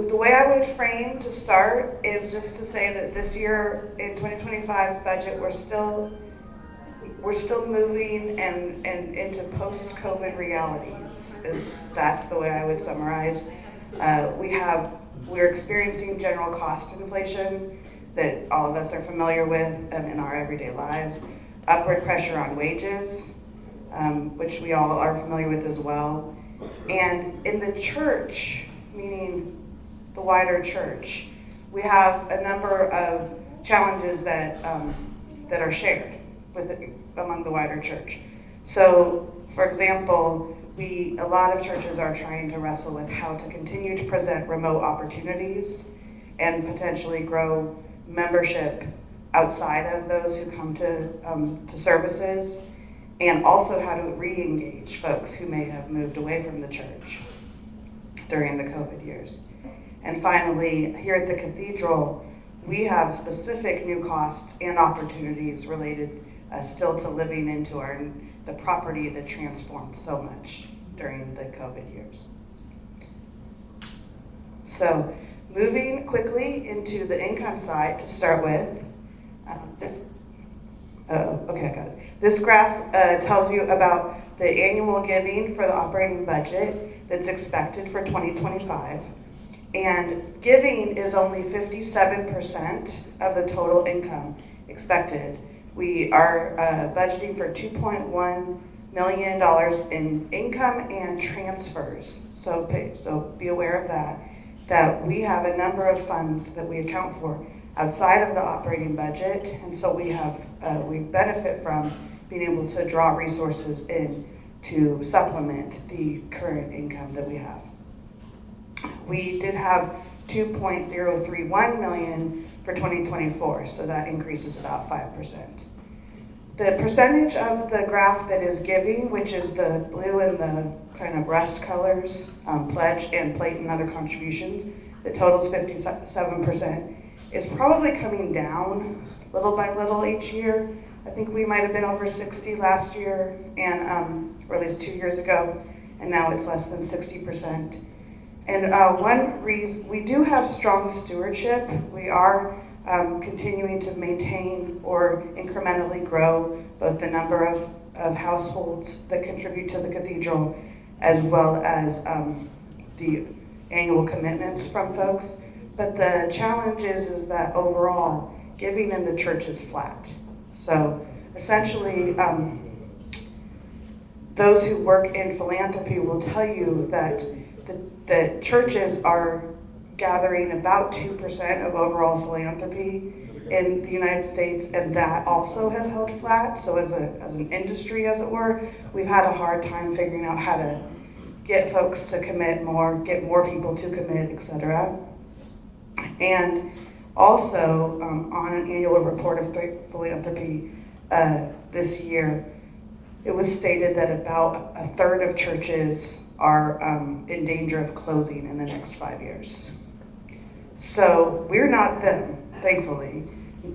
the way I would frame to start is just to say that this year in 2025's budget, we're still moving and into post-COVID realities. That's the way I would summarize. We're experiencing general cost inflation that all of us are familiar with in our everyday lives. Upward pressure on wages, which we all are familiar with as well. And in the church, meaning the wider church, we have a number of challenges that are shared among the wider church. So, for example, a lot of churches are trying to wrestle with how to continue to present remote opportunities and potentially grow membership outside of those who come to services, and also how to re-engage folks who may have moved away from the church during the COVID years. And finally, here at the Cathedral, we have specific new costs and opportunities related still to living into the property that transformed so much during the COVID years. So, moving quickly into the income side to start with, okay, I got it. This graph tells you about the annual giving for the operating budget that's expected for 2025. And giving is only 57% of the total income expected. We are budgeting for $2.1 million in income and transfers. So be aware of that we have a number of funds that we account for outside of the operating budget, and so we benefit from being able to draw resources in to supplement the current income that we have. We did have $2.031 million for 2024, so that increases about 5%. The percentage of the graph that is giving, which is the blue and the kind of rust colors, pledge and plate and other contributions, that totals 57%, is probably coming down little by little each year. I think we might have been over 60 last year, or at least 2 years ago, and now it's less than 60%. And one reason, we do have strong stewardship. We are continuing to maintain or incrementally grow both the number of households that contribute to the cathedral, as well as the annual commitments from folks. But the challenge is that overall, giving in the church is flat. So essentially, those who work in philanthropy will tell you that the churches are gathering about 2% of overall philanthropy in the United States, and that also has held flat. So as an industry, as it were, we've had a hard time figuring out how to get folks to commit more, get more people to commit, etc. And also, on an annual report of philanthropy this year, it was stated that about a third of churches are in danger of closing in the next 5 years. So we're not them, thankfully.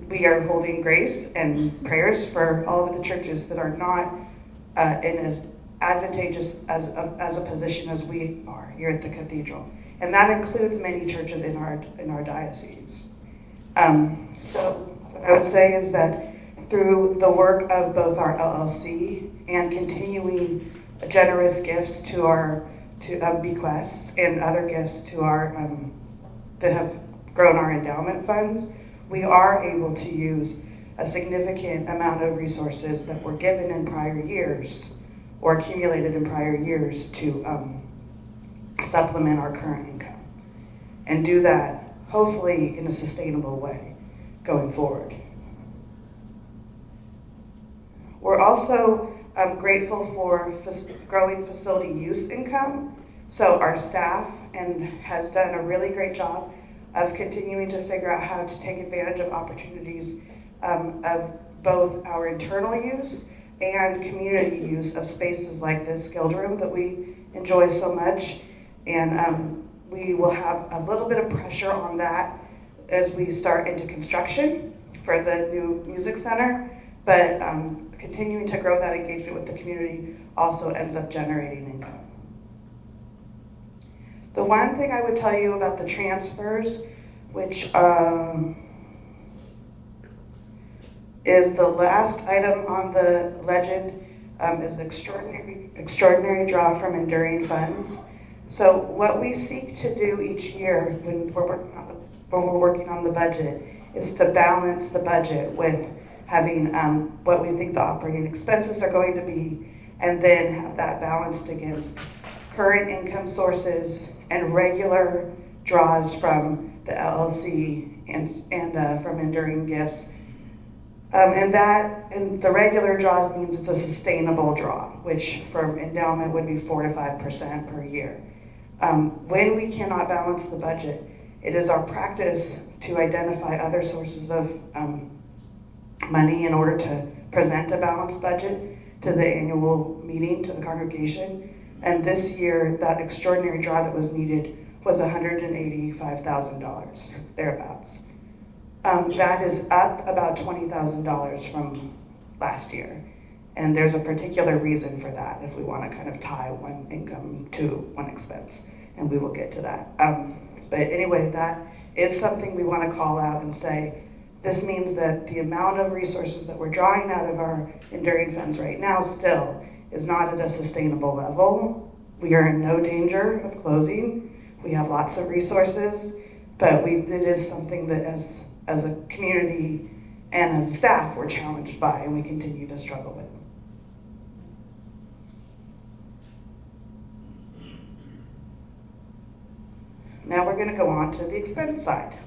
We are holding grace and prayers for all of the churches that are not in as advantageous as a position as we are here at the Cathedral. And that includes many churches in our diocese. So what I would say is that through the work of both our LLC and continuing generous gifts to our bequests and other gifts to our that have grown our endowment funds, we are able to use a significant amount of resources that were given in prior years or accumulated in prior years to supplement our current income, and do that hopefully in a sustainable way going forward. We're also grateful for growing facility use income. So our staff has done a really great job of continuing to figure out how to take advantage of opportunities of both our internal use and community use of spaces like this Guild Room that we enjoy so much. And we will have a little bit of pressure on that as we start into construction for the new music center, but continuing to grow that engagement with the community also ends up generating income. The one thing I would tell you about the transfers, which is the last item on the legend, is the extraordinary draw from enduring funds. So what we seek to do each year when we're working on the budget is to balance the budget with having what we think the operating expenses are going to be, and then have that balanced against current income sources and regular draws from the LLC and from enduring gifts. And the regular draws means it's a sustainable draw, which from endowment would be 4 to 5% per year. When we cannot balance the budget, it is our practice to identify other sources of money in order to present a balanced budget to the annual meeting, to the congregation. And this year, that extraordinary draw that was needed was $185,000, thereabouts. That is up about $20,000 from last year. And there's a particular reason for that if we want to kind of tie one income to one expense, and we will get to that. But anyway, that is something we want to call out and say, this means that the amount of resources that we're drawing out of our enduring funds right now still is not at a sustainable level. We are in no danger of closing. We have lots of resources, but it is something that as a community and as a staff we're challenged by and we continue to struggle with. Now we're going to go on to the expense side.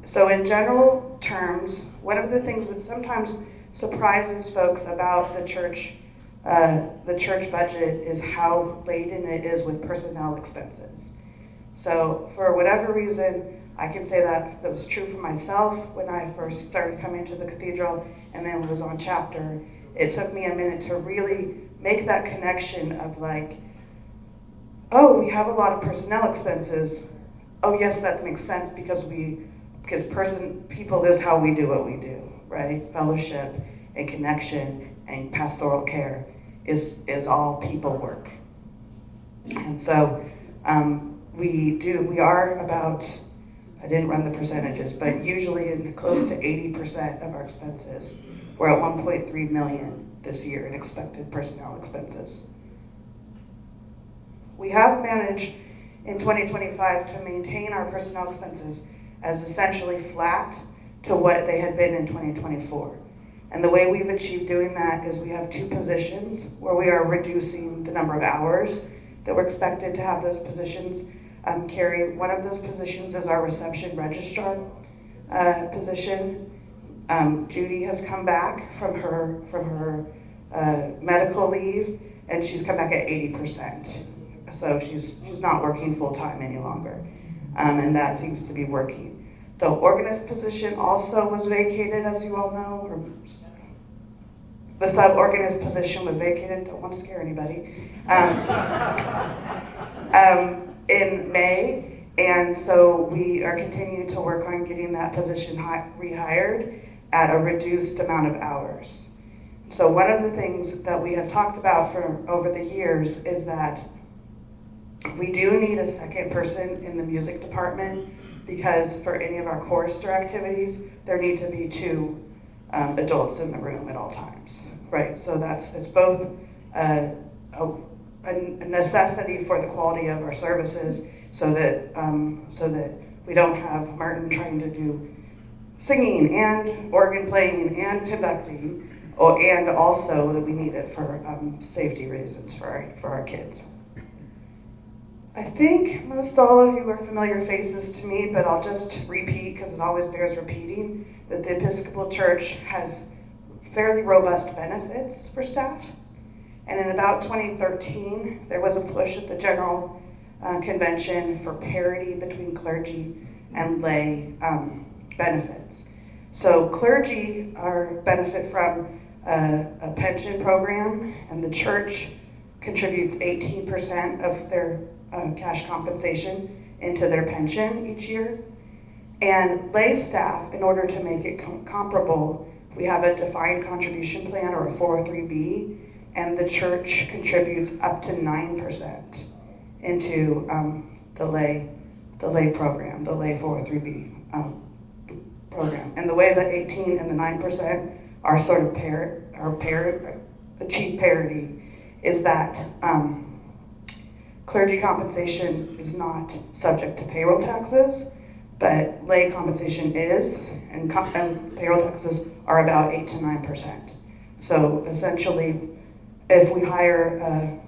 So in general terms, one of the things that sometimes surprises folks about the church budget is how laden it is with personnel expenses. So for whatever reason, I can say that was true for myself when I first started coming to the Cathedral and then was on chapter. It took me a minute to really make that connection of like, oh, we have a lot of personnel expenses. Oh yes, that makes sense because people is how we do what we do, right? Fellowship and connection and pastoral care is all people work. And so we are about, I didn't run the percentages, but usually in close to 80% of our expenses. We're at 1.3 million this year in expected personnel expenses. We have managed in 2025 to maintain our personnel expenses as essentially flat to what they had been in 2024. And the way we've achieved doing that is we have 2 positions where we are reducing the number of hours that we're expected to have those positions carry. One of those positions is our reception registrar position. Judy has come back from her medical leave, and she's come back at 80%. So she's not working full-time any longer, and that seems to be working. The organist position also was vacated, as you all know. The sub-organist position was vacated, don't want to scare anybody, in May, and so we are continuing to work on getting that position rehired at a reduced amount of hours. So one of the things that we have talked about for over the years is that we do need a second person in the music department because for any of our chorister activities, there need to be 2 adults in the room at all times, right? So it's both a necessity for the quality of our services so that we don't have Martin trying to do singing and organ playing and conducting, and also that we need it for safety reasons for our kids. I think most all of you are familiar faces to me, but I'll just repeat because it always bears repeating that the Episcopal Church has fairly robust benefits for staff. And in about 2013, there was a push at the General Convention for parity between clergy and lay benefits. So clergy benefit from a pension program, and the church contributes 18% of their cash compensation into their pension each year. And lay staff, in order to make it comparable, we have a defined contribution plan or a 403B, and the church contributes up to 9% into the lay program, the lay 403B program. And the way the 18 and the 9% are sort of achieve parity is that clergy compensation is not subject to payroll taxes, but lay compensation is, and payroll taxes are about 8 to 9%. So essentially, if we hire,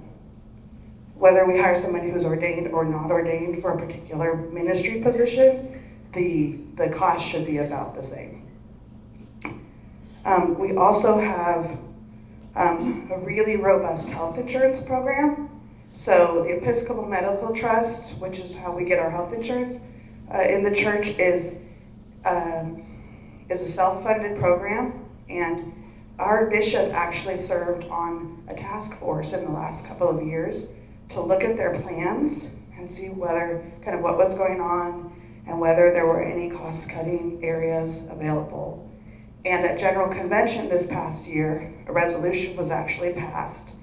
whether we hire somebody who's ordained or not ordained for a particular ministry position, the cost should be about the same. We also have a really robust health insurance program. So the Episcopal Medical Trust, which is how we get our health insurance in the church, is a self-funded program, and our bishop actually served on a task force in the last couple of years to look at their plans and see whether kind of what was going on and whether there were any cost-cutting areas available. And at General Convention this past year, a resolution was actually passed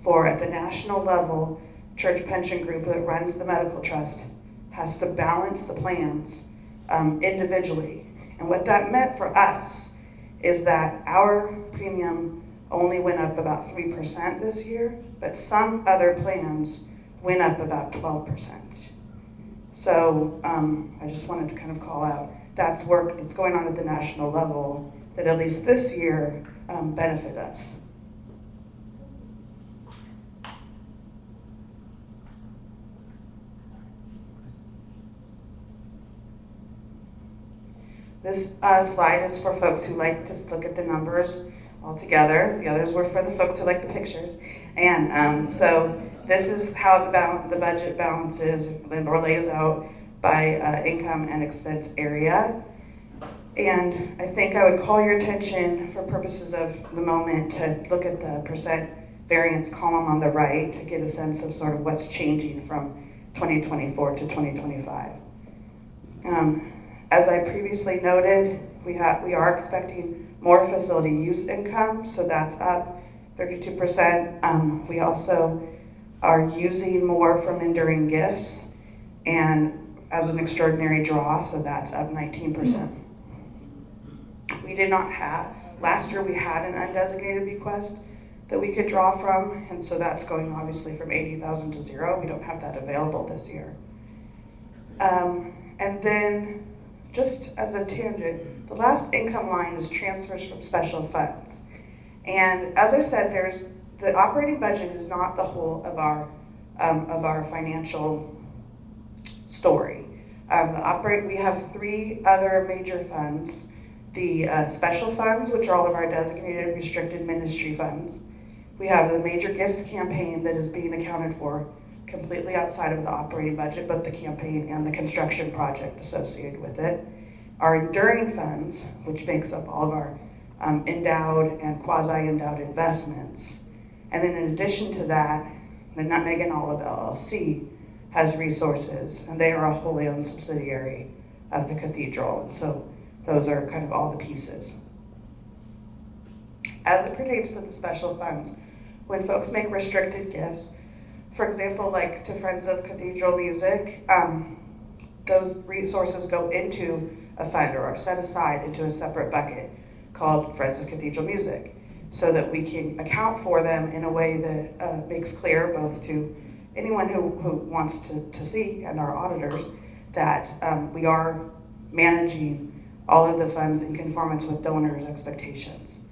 for, at the national level, church pension group that runs the medical trust has to balance the plans individually. And what that meant for us is that our premium only went up about 3% this year, but some other plans went up about 12%. So I just wanted to kind of call out that's work that's going on at the national level that at least this year benefit us. This slide is for folks who like to look at the numbers all together. The others were for the folks who like the pictures. And so this is how the budget balances or lays out by income and expense area. And I think I would call your attention for purposes of the moment to look at the percent variance column on the right to get a sense of sort of what's changing from 2024 to 2025. As I previously noted, we are expecting more facility use income, so that's up 32%. We also are using more from enduring gifts and as an extraordinary draw, so that's up 19%. We did not have, last year we had an undesignated bequest that we could draw from, and so that's going obviously from 80,000 to 0. We don't have that available this year. And then, just as a tangent, the last income line is transfers from special funds. And as I said, the operating budget is not the whole of our financial story. We have 3 other major funds. The special funds, which are all of our designated restricted ministry funds. We have the major gifts campaign that is being accounted for completely outside of the operating budget, but the campaign and the construction project associated with it. Our enduring funds, which makes up all of our endowed and quasi-endowed investments. And then in addition to that, the Nutmeg and Olive LLC has resources, and they are a wholly owned subsidiary of the Cathedral. And so those are kind of all the pieces. As it pertains to the special funds, when folks make restricted gifts, for example, like to Friends of Cathedral Music, those resources go into a fund or are set aside into a separate bucket called Friends of Cathedral Music, so that we can account for them in a way that makes clear both to anyone who wants to see and our auditors that we are managing all of the funds in conformance with donors' expectations.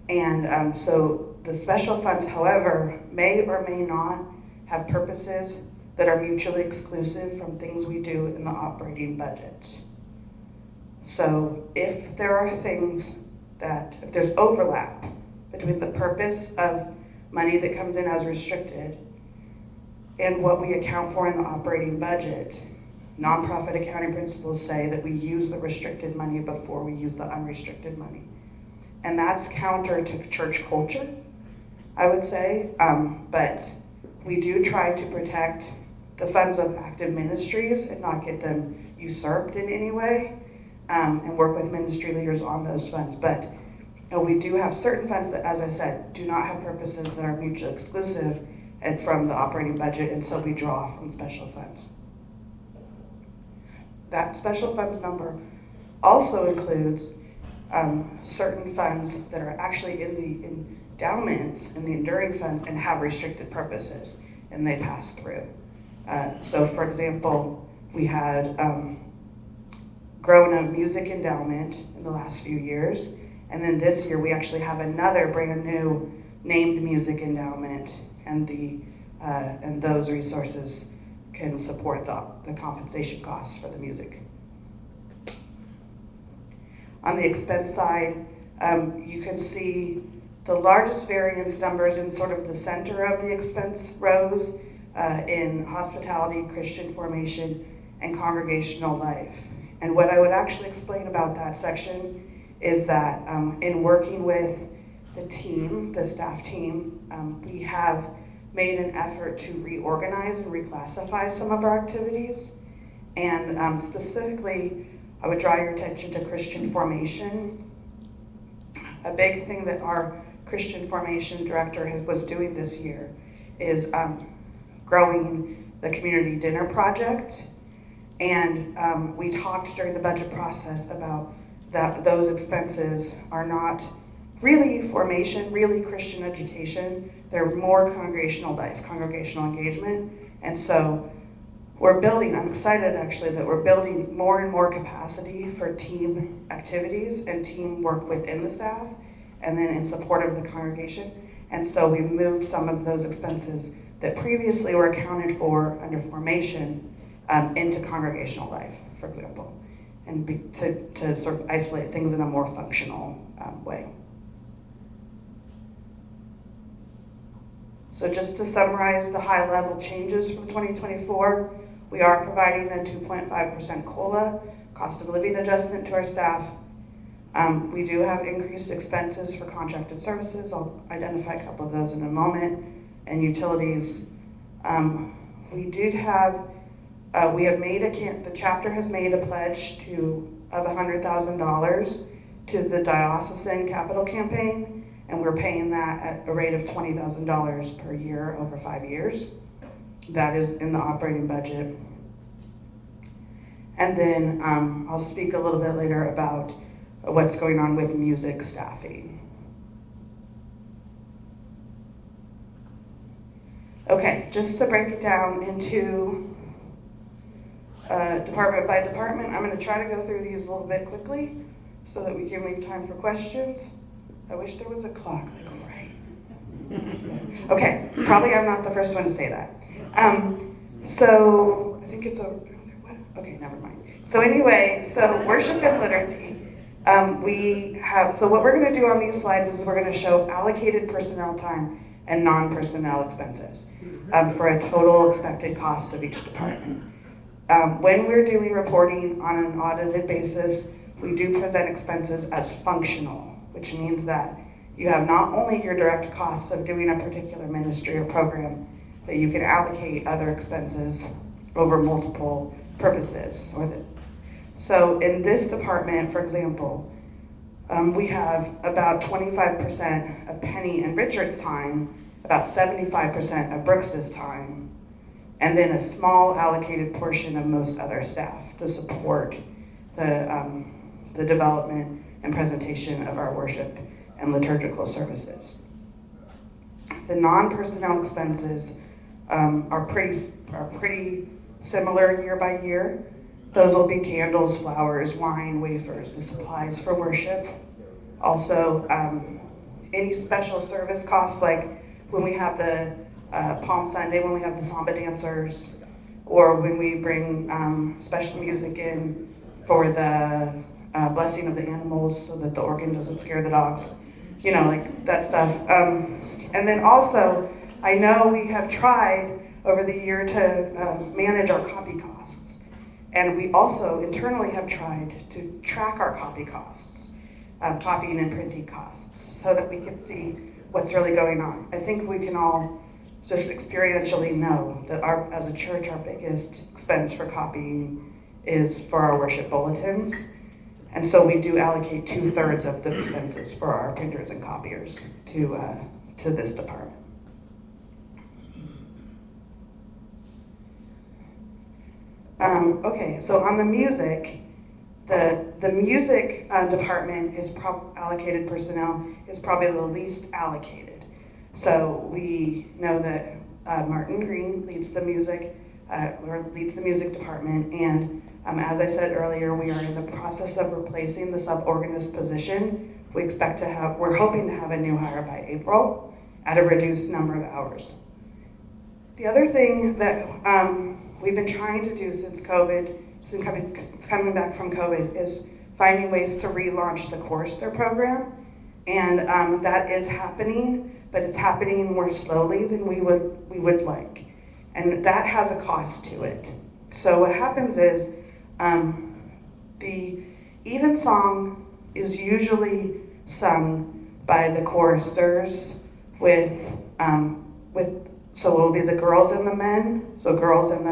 And so the special funds, however, may or may not have purposes that are mutually exclusive from things we do in the operating budget. So if there are things if there's overlap between the purpose of money that comes in as restricted and what we account for in the operating budget, nonprofit accounting principles say that we use the restricted money before we use the unrestricted money. And that's counter to church culture, I would say, but we do try to protect the funds of active ministries and not get them usurped in any way, and work with ministry leaders on those funds. But we do have certain funds that, as I said, do not have purposes that are mutually exclusive, and from the operating budget, and so we draw from special funds. That special funds number also includes certain funds that are actually in the endowments, in the enduring funds, and have restricted purposes, and they pass through. So for example, we had grown a music endowment in the last few years, and then this year we actually have another brand new named music endowment, and those resources can support the compensation costs for the music. On the expense side, you can see the largest variance numbers in sort of the center of the expense rows in hospitality, Christian formation, and congregational life. And what I would actually explain about that section is that in working with the team, the staff team, we have made an effort to reorganize and reclassify some of our activities. And specifically, I would draw your attention to Christian formation. A big thing that our Christian formation director was doing this year is growing the community dinner project. And we talked during the budget process about that those expenses are not really formation, really Christian education. They're more congregational life, congregational engagement. And so we're building, I'm excited actually that we're building more and more capacity for team activities and teamwork within the staff, and then in support of the congregation. And so we've moved some of those expenses that previously were accounted for under formation into congregational life, for example, and to sort of isolate things in a more functional way. So just to summarize the high-level changes from 2024, we are providing a 2.5% COLA, cost of living adjustment to our staff. We do have increased expenses for contracted services. I'll identify a couple of those in a moment. And utilities. We have made the chapter has made a pledge of $100,000 to the diocesan capital campaign, and we're paying that at a rate of $20,000 per year over 5 years. That is in the operating budget. And then I'll speak a little bit later about what's going on with music staffing. Okay, just to break it down into department by department, I'm going to try to go through these a little bit quickly so that we can leave time for questions. I wish there was a clock, like, right? Okay, probably I'm not the first one to say that. So I think it's okay, never mind. So anyway, so worship and liturgy. So what we're going to do on these slides is we're going to show allocated personnel time and non-personnel expenses for a total expected cost of each department. When we're doing reporting on an audited basis, we do present expenses as functional, which means that you have not only your direct costs of doing a particular ministry or program, but you can allocate other expenses over multiple purposes. So in this department, for example, we have about 25% of Penny and Richard's time, about 75% of Brooks's time, and then a small allocated portion of most other staff to support the development and presentation of our worship and liturgical services. The non-personnel expenses are pretty similar year by year. Those will be candles, flowers, wine, wafers, the supplies for worship. Also, any special service costs, like when we have the Palm Sunday, when we have the samba dancers, or when we bring special music in for the blessing of the animals so that the organ doesn't scare the dogs, like that stuff. And then also, I know we have tried over the year to manage our copy costs. And we also internally have tried to track our copy costs, copying and printing costs, so that we can see what's really going on. I think we can all just experientially know that as a church, our biggest expense for copying is for our worship bulletins. And so we do allocate 2/3 of the expenses for our printers and copiers to this department. Okay, so on the music, the music department is allocated personnel is probably the least allocated. So we know that Martin Green leads the music department, and as I said earlier, we are in the process of replacing the suborganist position. We're hoping to have a new hire by April at a reduced number of hours. The other thing that we've been trying to do since coming back from COVID, is finding ways to relaunch the chorister program, and that is happening, but it's happening more slowly than we would like, and that has a cost to it. So what happens is the evensong is usually sung by the choristers so it will be the girls and the men, so girls and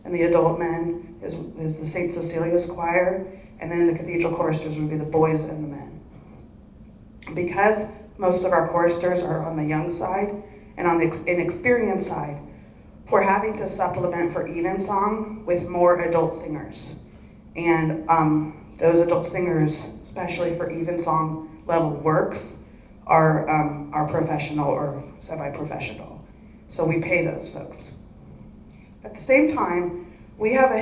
the adult men is the St. Cecilia's choir, and then the cathedral choristers would be the boys and the men. Because most of our choristers are on the young side and on the inexperienced side, we're having to supplement for evensong with more adult singers. And those adult singers, especially for evensong level works, are professional or semi-professional. So we pay those folks. At the same time, we have a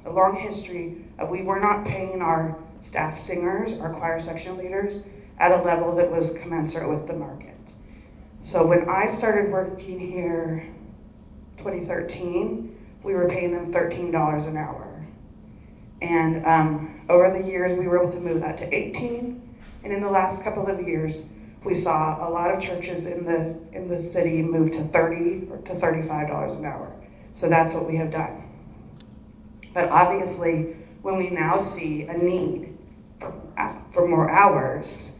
long history of we were not paying our staff singers, our choir section leaders, at a level that was commensurate with the market. So when I started working here 2013, we were paying them $13 an hour. And over the years, we were able to move that to 18. And in the last couple of years, we saw a lot of churches in the city move to $30 to $35 an hour. So that's what we have done. But obviously, when we now see a need for more hours,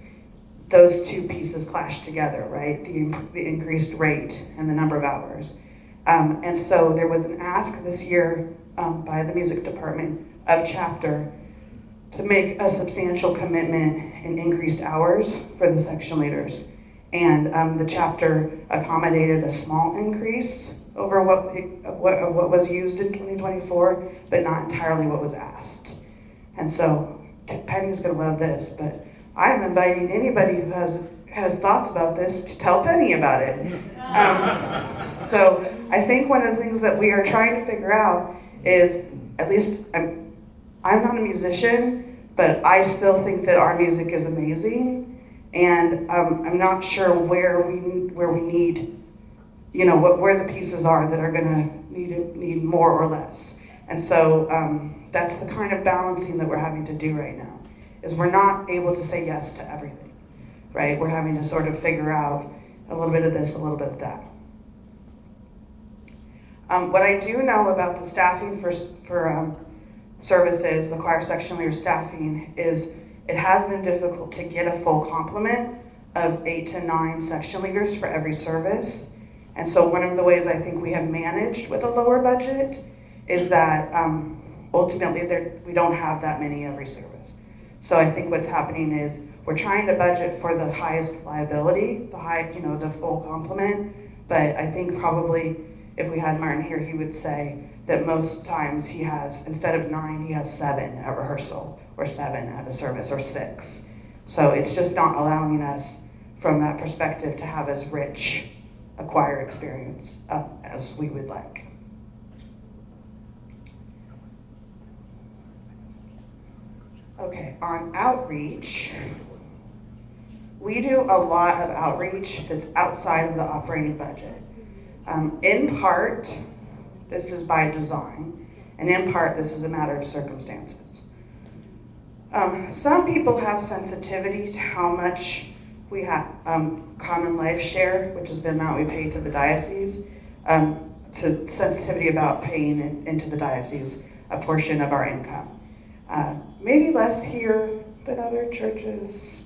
those two pieces clash together, right? The increased rate and the number of hours. And so there was an ask this year by the music department of chapter to make a substantial commitment in increased hours for the section leaders. And the chapter accommodated a small increase over what was used in 2024, but not entirely what was asked. And so Penny's gonna love this, but I am inviting anybody who has thoughts about this to tell Penny about it. So I think one of the things that we are trying to figure out is, at least I'm not a musician, but I still think that our music is amazing, and I'm not sure where we need, where the pieces are that are gonna need more or less. And so that's the kind of balancing that we're having to do right now, is we're not able to say yes to everything, right? We're having to sort of figure out a little bit of this, a little bit of that. What I do know about the staffing for services, the choir section leader staffing, is it has been difficult to get a full complement of 8 to 9 section leaders for every service. And so one of the ways I think we have managed with a lower budget is that ultimately we don't have that many every service. So I think what's happening is we're trying to budget for the highest liability, the full complement, but I think probably if we had Martin here, he would say that most times he has, instead of 9, he has 7 at rehearsal, or 7 at a service, or 6. So it's just not allowing us, from that perspective, to have as rich a choir experience as we would like. Okay, on outreach, we do a lot of outreach that's outside of the operating budget. In part, this is by design, and in part, this is a matter of circumstances. Some people have sensitivity to how much we have common life share, which is the amount we pay to the diocese, to sensitivity about paying into the diocese a portion of our income. Maybe less here than other churches.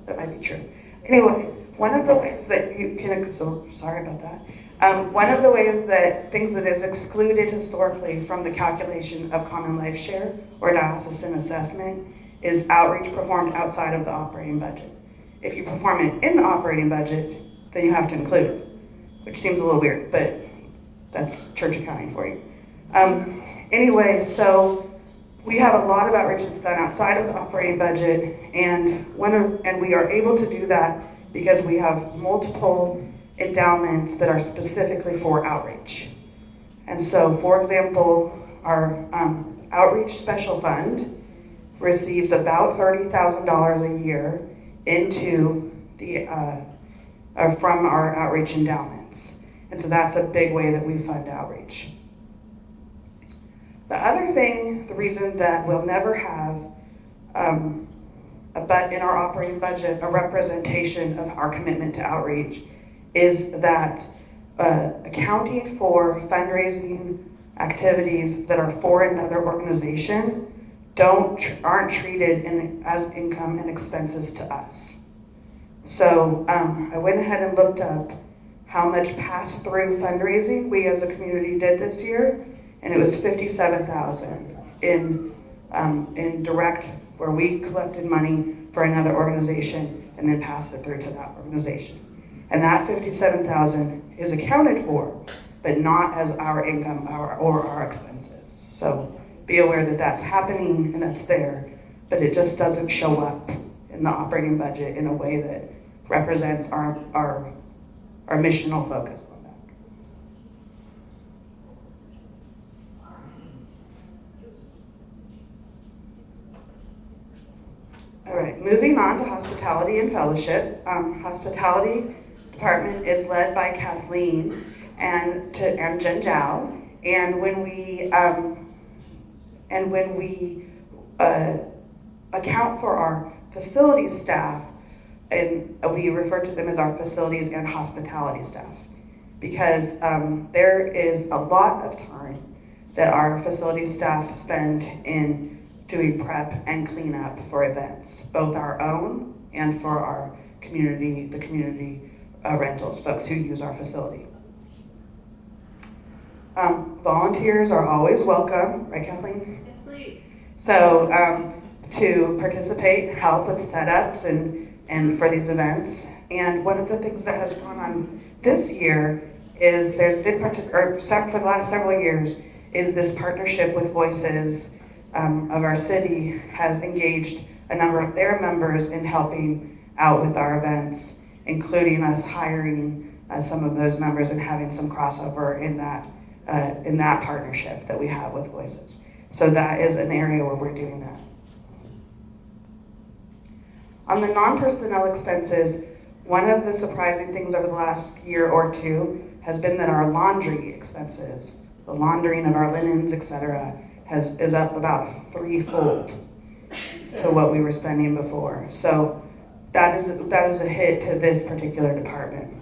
That might be true. Anyway, one of the ways that you can, so sorry about that. One of the ways that things that is excluded historically from the calculation of common life share or diocesan assessment is outreach performed outside of the operating budget. If you perform it in the operating budget, then you have to include it, which seems a little weird, but That's church accounting for you. Anyway, so we have a lot of outreach that's done outside of the operating budget, and we are able to do that because we have multiple endowments that are specifically for outreach. And so, for example, our outreach special fund receives about $30,000 a year into from our outreach endowments. And so that's a big way that we fund outreach. The other thing, the reason that we'll never have in our operating budget a representation of our commitment to outreach is that accounting for fundraising activities that are for another organization aren't treated as income and expenses to us. So I went ahead and looked up how much pass-through fundraising we as a community did this year, and it was $57,000 in direct, where we collected money for another organization and then passed it through to that organization. And that $57,000 is accounted for, but not as our income or our expenses. So be aware that that's happening and that's there, but it just doesn't show up in the operating budget in a way that represents our missional focus on that. All right, moving on to hospitality and fellowship. Hospitality department is led by Kathleen and Jen Zhao. And when we account for our facilities staff, and we refer to them as our facilities and hospitality staff, because there is a lot of time that our facilities staff spend in doing prep and cleanup for events, both our own and for our community, the community rentals, folks who use our facility. Volunteers are always welcome, right, Kathleen? Yes, please. So to participate, help with setups and for these events. And one of the things that has gone on this year is there's been, for the last several years, is this partnership with Voices of our city has engaged a number of their members in helping out with our events, including us hiring some of those members and having some crossover in that partnership that we have with Voices. So that is an area where we're doing that. On the non-personnel expenses, one of the surprising things over the last year or two has been that our laundry expenses, the laundering of our linens, etc., is up about threefold to what we were spending before. So that is a hit to this particular department.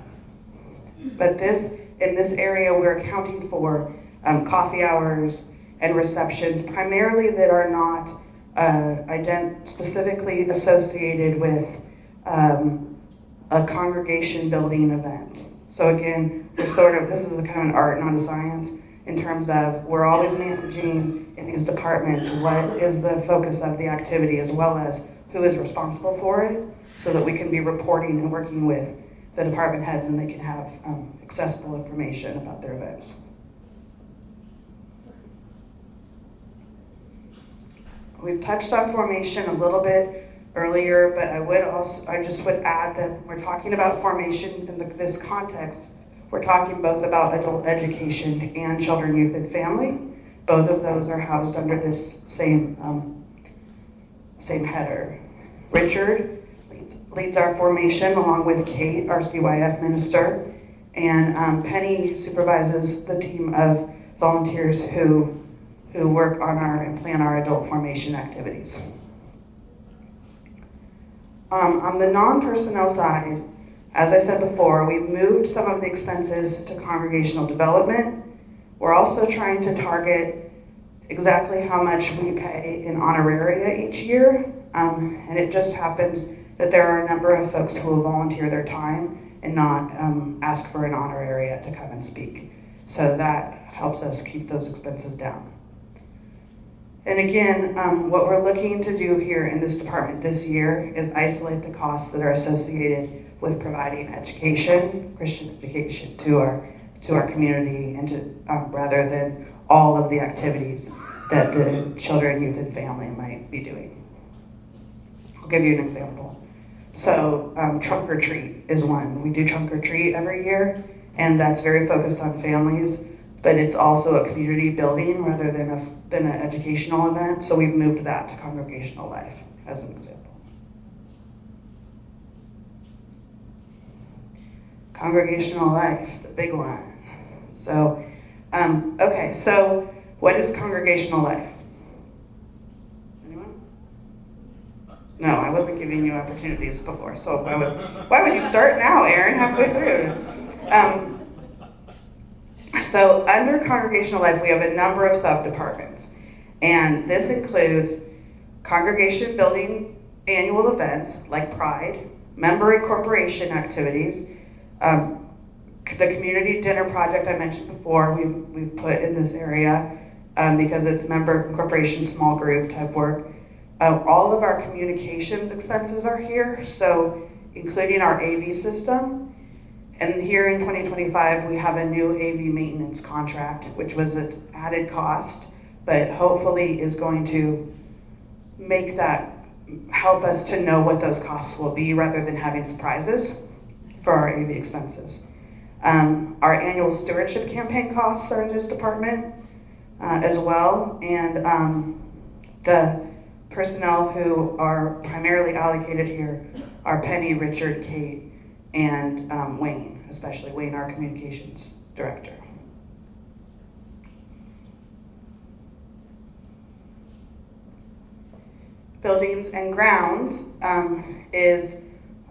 But in this area, we're accounting for coffee hours and receptions, primarily that are not specifically associated with a congregation building event. So again, this is a kind of an art, not a science, in terms of we're always managing in these departments what is the focus of the activity as well as who is responsible for it, so that we can be reporting and working with the department heads and they can have accessible information about their events. We've touched on formation a little bit earlier, but I just would add that we're talking about formation in this context. We're talking both about adult education and children, youth, and family. Both of those are housed under this same header. Richard leads our formation along with Kate, our CYF minister, and Penny supervises the team of volunteers who work on and plan our adult formation activities. On the non-personnel side, as I said before, we've moved some of the expenses to congregational development. We're also trying to target exactly how much we pay in honoraria each year, and it just happens that there are a number of folks who will volunteer their time and not ask for an honoraria to come and speak. So that helps us keep those expenses down. And again, what we're looking to do here in this department this year is isolate the costs that are associated with providing education, Christian education, to to our community and to rather than all of the activities that the children, youth, and family might be doing. I'll give you an example. So trunk or treat is one. We do trunk or treat every year, and that's very focused on families, but it's also a community building rather than an educational event. So we've moved that to congregational life as an example. Congregational life, the big one. So, okay, so what is congregational life? Anyone? No, I wasn't giving you opportunities before, so why would you start now, Erin, halfway through? So under congregational life, we have a number of sub-departments, and this includes congregation building annual events like Pride, member incorporation activities, the community dinner project I mentioned before, we've put in this area because it's member incorporation, small group type work. All of our communications expenses are here, so including our AV system. And here in 2025, we have a new AV maintenance contract, which was an added cost, but hopefully is going to make that help us to know what those costs will be rather than having surprises for our AV expenses. Our annual stewardship campaign costs are in this department as well, and the personnel who are primarily allocated here are Penny, Richard, Kate, and Wayne, especially Wayne, our communications director. Buildings and grounds is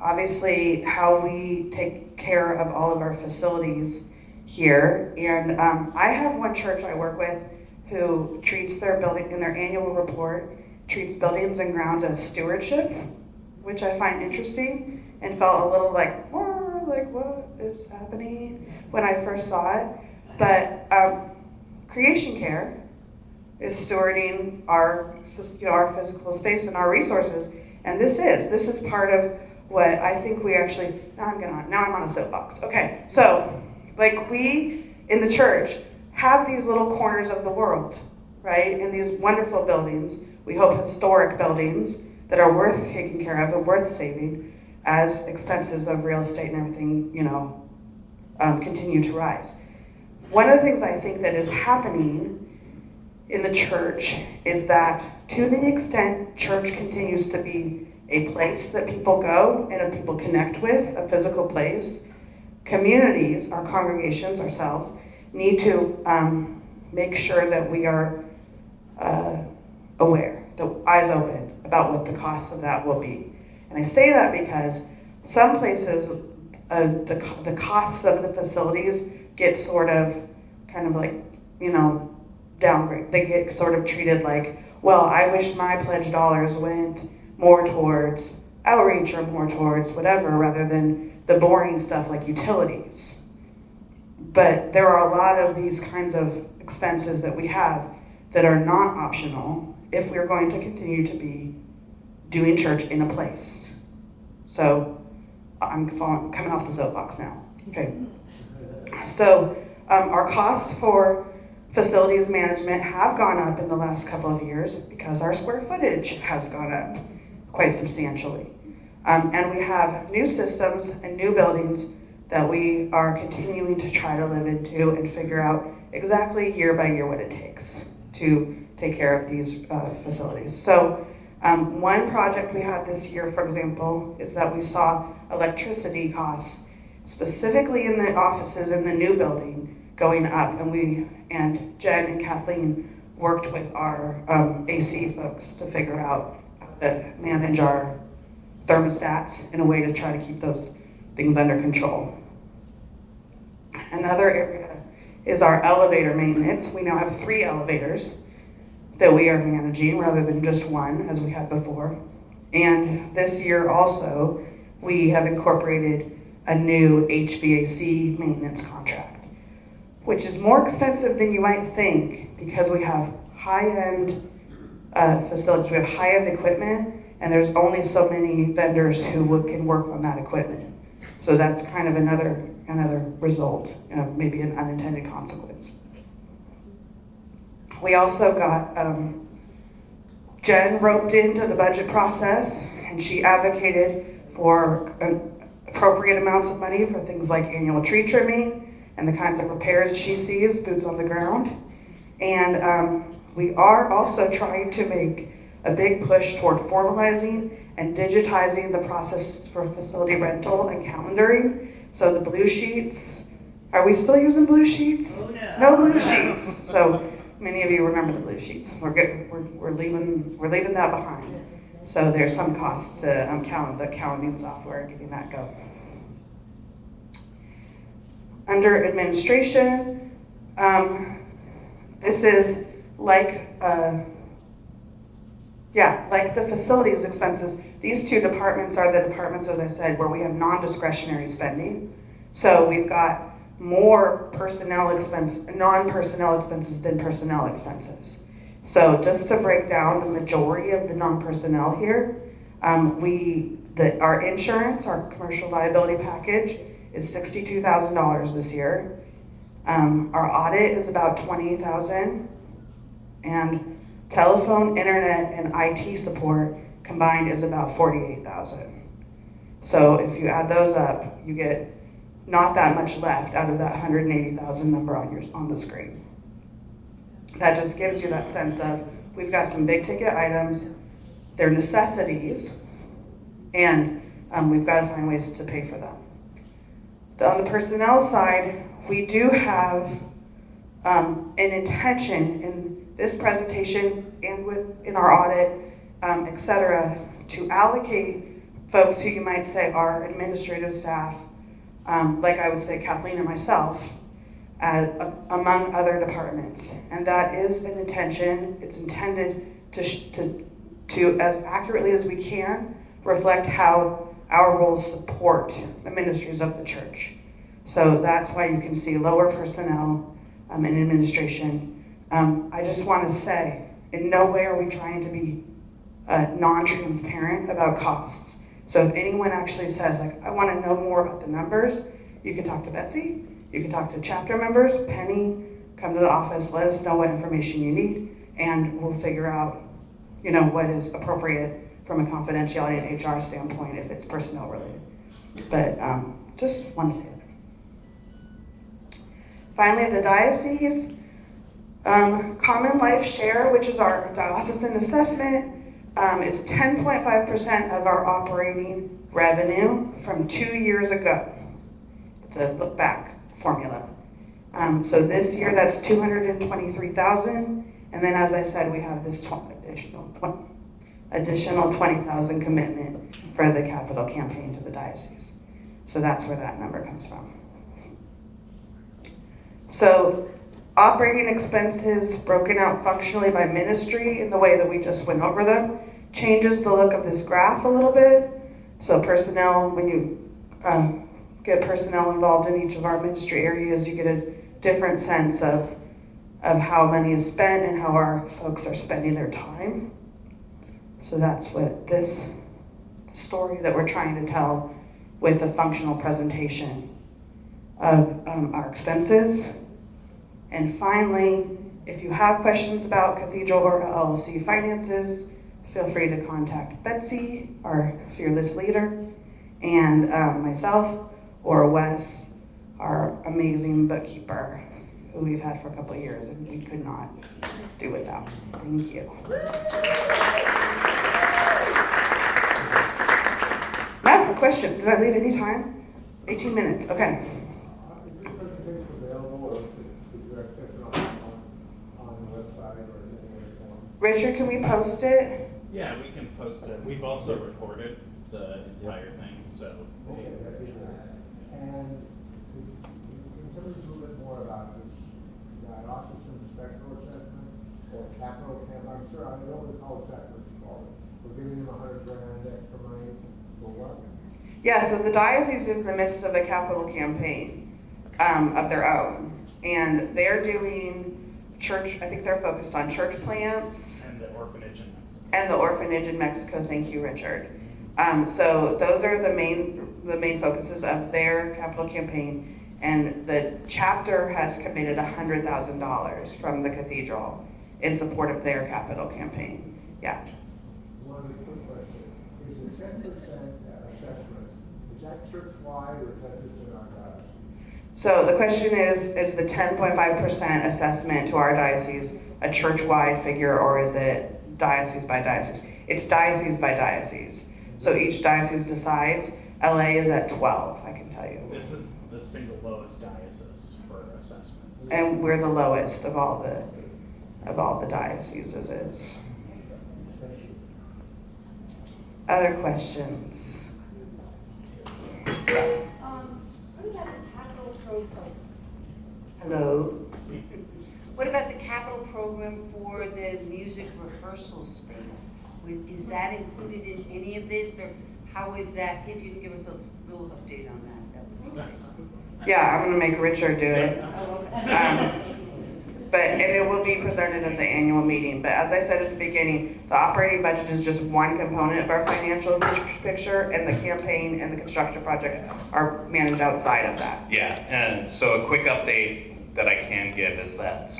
obviously how we take care of all of our facilities here. And I have one church I work with who treats their building, in their annual report, treats buildings and grounds as stewardship, which I find interesting and felt a little like what is happening when I first saw it. But creation care is stewarding our physical space and our resources. And this is part of what I think we actually, now I'm on a soapbox. Okay, so like we in the church have these little corners of the world, right? In these wonderful buildings, we hope historic buildings that are worth taking care of and worth saving as expenses of real estate and everything, continue to rise. One of the things I think that is happening in the church is that to the extent church continues to be a place that people go and people connect with, a physical place, communities, our congregations, ourselves, need to make sure that we are aware, the eyes open about what the costs of that will be. And I say that because some places, the costs of the facilities get sort of kind of like, downgrade. They get sort of treated like, well, I wish my pledge dollars went more towards outreach or more towards whatever, rather than the boring stuff like utilities. But there are a lot of these kinds of expenses that we have that are not optional if we're going to continue to be doing church in a place. So I'm coming off the soapbox now. Okay. So our costs for facilities management have gone up in the last couple of years because our square footage has gone up quite substantially. And we have new systems and new buildings that we are continuing to try to live into and figure out exactly year by year what it takes to take care of these facilities. So one project we had this year, for example, is that we saw electricity costs, specifically in the offices in the new building, going up, and Jen and Kathleen worked with our AC folks to figure out how to manage our thermostats in a way to try to keep those things under control. Another area is our elevator maintenance. We now have 3 elevators that we are managing rather than just one as we had before. And this year also, we have incorporated a new HVAC maintenance contract, which is more expensive than you might think because we have high-end facilities, we have high-end equipment, and there's only so many vendors who can work on that equipment. So that's kind of another another result, maybe an unintended consequence. We also got Jen roped into the budget process, and she advocated for appropriate amounts of money for things like annual tree trimming and the kinds of repairs she sees, boots on the ground. And we are also trying to make a big push toward formalizing and digitizing the process for facility rental and calendaring. So the blue sheets, are we still using blue sheets? Oh, no. No blue sheets. So many of you remember the blue sheets. We're leaving that behind. So there's some cost to the calendaring software and getting that going. Under administration, this is like the facilities expenses. These two departments are the departments, as I said, where we have non-discretionary spending. So we've got more non-personnel expenses than personnel expenses. So just to break down the majority of the non-personnel here, our insurance, our commercial liability package is $62,000 this year. Our audit is about $20,000, and telephone, internet, and IT support combined is about $48,000. So if you add those up, you get not that much left out of that $180,000 number on the screen. That just gives you that sense of, we've got some big ticket items, they're necessities, and we've got to find ways to pay for them. On the personnel side, we do have an intention in this presentation and in our audit, et cetera, to allocate folks who you might say are administrative staff, like I would say Kathleen and myself, among other departments. And that is an intention. It's intended to as accurately as we can, reflect how our roles support the ministries of the church. So that's why you can see lower personnel in administration. I just want to say, in no way are we trying to be non-transparent about costs. So if anyone actually says, like, I want to know more about the numbers, you can talk to Betsey, you can talk to chapter members, Penny, come to the office, let us know what information you need, and we'll figure out, what is appropriate from a confidentiality and HR standpoint if it's personnel related. But just want to say that. Finally, the diocese, Common Life Share, which is our diocesan assessment, is 10.5% of our operating revenue from 2 years ago. It's a look back formula. So this year that's $223,000, and then as I said, we have this additional $20,000 commitment for the capital campaign to the diocese. So that's where that number comes from. So operating expenses broken out functionally by ministry in the way that we just went over them changes the look of this graph a little bit. So personnel, when you get personnel involved in each of our ministry areas, you get a different sense of how money is spent and how our folks are spending their time. So that's what this story that we're trying to tell with the functional presentation of our expenses. And finally, if you have questions about Cathedral or LLC finances, feel free to contact Betsey, our fearless leader, and myself, or Wes, our amazing bookkeeper, who we've had for a couple of years and we could not do without. Thank you. Now for questions. Did I leave any time? 18 minutes. Okay. Richard, can we post it? Yeah, we can post it. We've also recorded the entire thing, so. Okay, and can you tell us a little bit more about this diocesan spectral assessment or capital camp? I'm sure I know what the college sector is called. We're giving them $100,000 extra money for what? Yeah, so the diocese is in the midst of a capital campaign of their own, and they're doing church. I think they're focused on church plants And the orphanage in Mexico. and the orphanage in Mexico. Thank you, Richard. So those are the main focuses of their capital campaign. And the chapter has committed $100,000 from the Cathedral in support of their capital campaign. Yeah. One other quick question, is the 10% assessment, is that church-wide or is that just in our diocese? So the question is the 10.5% assessment to our diocese a church-wide figure, or is it diocese by diocese? It's diocese by diocese. So each diocese decides. LA is at 12, I can tell you. This is the single lowest diocese for assessments. And we're the lowest of all the dioceses is. Other questions? Yes. What about the capital program? Hello? What about the capital program for the music rehearsal space? Is that included in any of this, or how is that? If you can give us a little update on that would be great. Yeah, I'm gonna make Richard do it. Oh, okay. And it will be presented at the annual meeting. But as I said at the beginning, the operating budget is just one component of our financial picture, and the campaign and the construction project are managed outside of that. Yeah, and so a quick update that I can give is that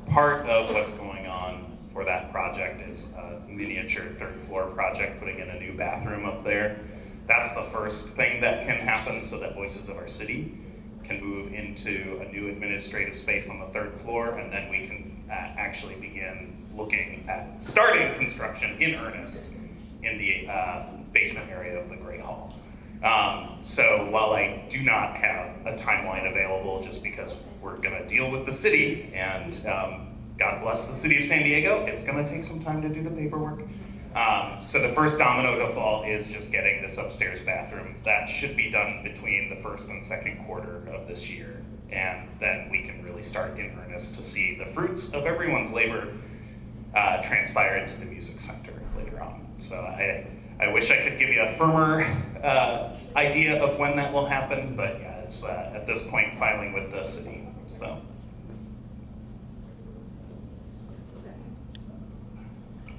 part of what's going on for that project is a miniature third floor project, putting in a new bathroom up there. That's the first thing that can happen so that Voices of Our City can move into a new administrative space on the third floor, and then we can actually begin looking at starting construction in earnest in the basement area of the Great Hall. So while I do not have a timeline available, just because we're gonna deal with the city, and God bless the city of San Diego, it's gonna take some time to do the paperwork. So the first domino to fall is just getting this upstairs bathroom. That should be done between the first and second quarter of this year. And then we can really start in earnest to see the fruits of everyone's labor transpire into the music center later on. So I wish I could give you a firmer idea of when that will happen, but yeah, it's at this point filing with the city, so.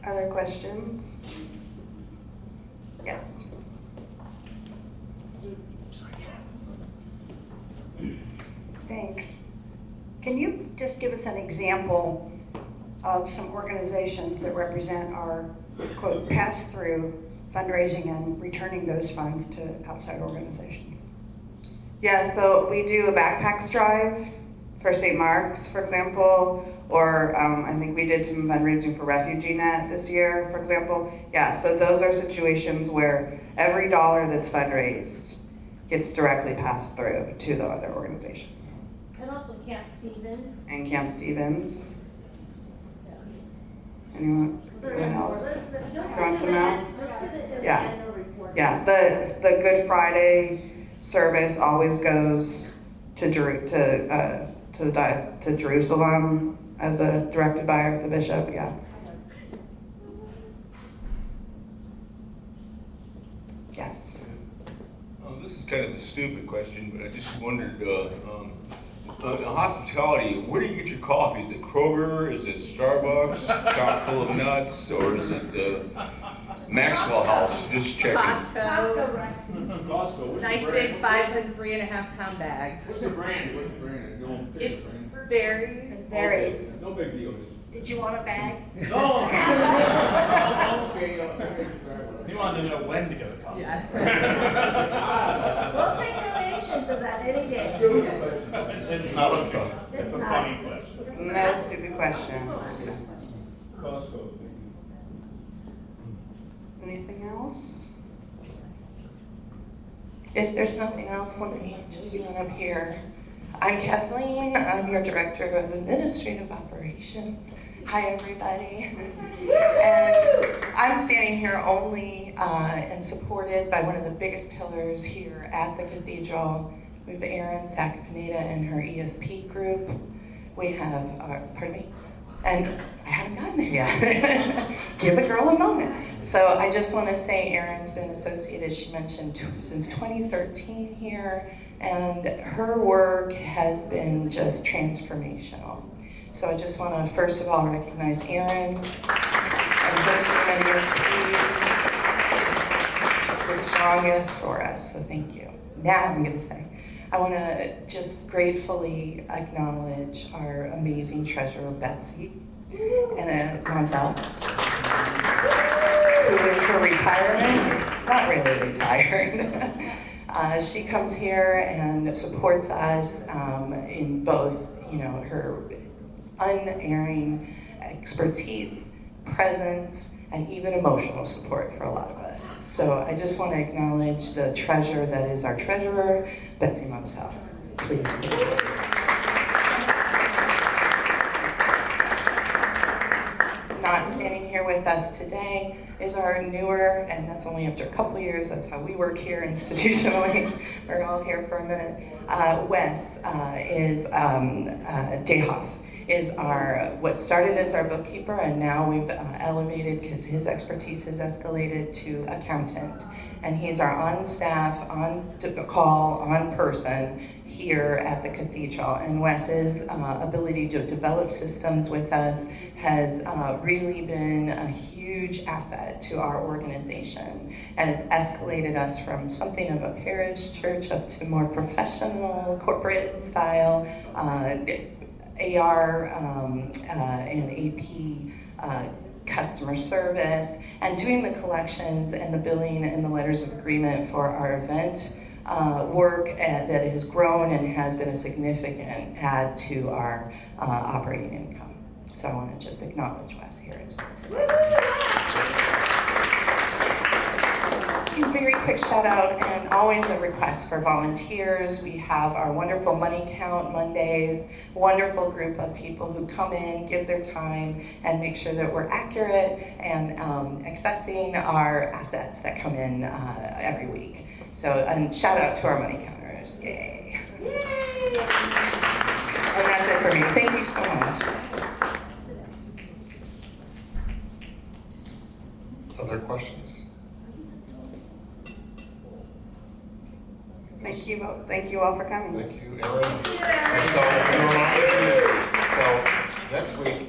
Other questions? Yes. Thanks. Can you just give us an example of some organizations that represent our, quote, pass-through fundraising and returning those funds to outside organizations? Yeah, so we do a backpacks drive for St. Mark's, for example, or I think we did some fundraising for Refugee Net this year, for example. Yeah, so those are situations where every dollar that's fundraised gets directly passed through to the other organization. And also Camp Stevens. And Camp Stevens. Anyone else? Throwing some out? Yeah. Yeah, the Good Friday service always goes to Jerusalem as directed by the bishop. Yeah. Yes. This is kind of a stupid question, but I just wondered, hospitality, where do you get your coffee? Is it Kroger? Is it Starbucks, chock full of nuts? Or is it Maxwell House? Just checking. Costco Rex. Costco, what's Nice the big brand? 5 and 3.5 pound bags. What's the brand? What's the brand? No, It big brand. varies. It varies. No big deal. Did you want a bag? No. Okay, He wanted to know when to go to college. Yeah. We'll take donations of that any day. It's Not what's on. It's a funny question. No stupid questions. Costco. Anything else? If there's nothing else, let me just run up here. I'm Kathleen. I'm your Director of Administrative Operations. Hi, everybody. And I'm standing here only and supported by one of the biggest pillars here at the Cathedral. We have Erin Sacco Pineda and her ESP group. We have, pardon me? And I haven't gotten there yet. Give a girl a moment. So I just want to say Erin's been associated, she mentioned, since 2013 here, and her work has been just transformational. So I just want to first of all recognize Erin and her team and ESP. Just the strongest for us, so thank you. Now I'm going to say, I want to just gratefully acknowledge our amazing treasurer, Betsey Monsell, who in her retirement is not really retired. She comes here and supports us in both, her unerring expertise, presence, and even emotional support for a lot of us. So I just want to acknowledge the treasure that is our treasurer, Betsey Monsell. Please. Not standing here with us today is our newer, and that's only after a couple years, that's how we work here institutionally. We're all here for a minute. Wes is Dayhoff. Is what started as our bookkeeper, and now we've elevated, because his expertise has escalated, to accountant. And he's our on-staff, on-call, on-person here at the Cathedral. And Wes's ability to develop systems with us has really been a huge asset to our organization. And it's escalated us from something of a parish church up to more professional, corporate style, AR and AP customer service, and doing the collections and the billing and the letters of agreement for our event work that has grown and has been a significant add to our operating income. So I want to just acknowledge Wes here as well today. A very quick shout out, and always a request for volunteers. We have our wonderful money count Mondays, wonderful group of people who come in, give their time, and make sure that we're accurate and accessing our assets that come in every week. So, and shout out to our money counters, yay. And that's it for me, thank you so much. Other questions? Thank you all for coming. Thank you, Erin. And so, we remind you, so next week,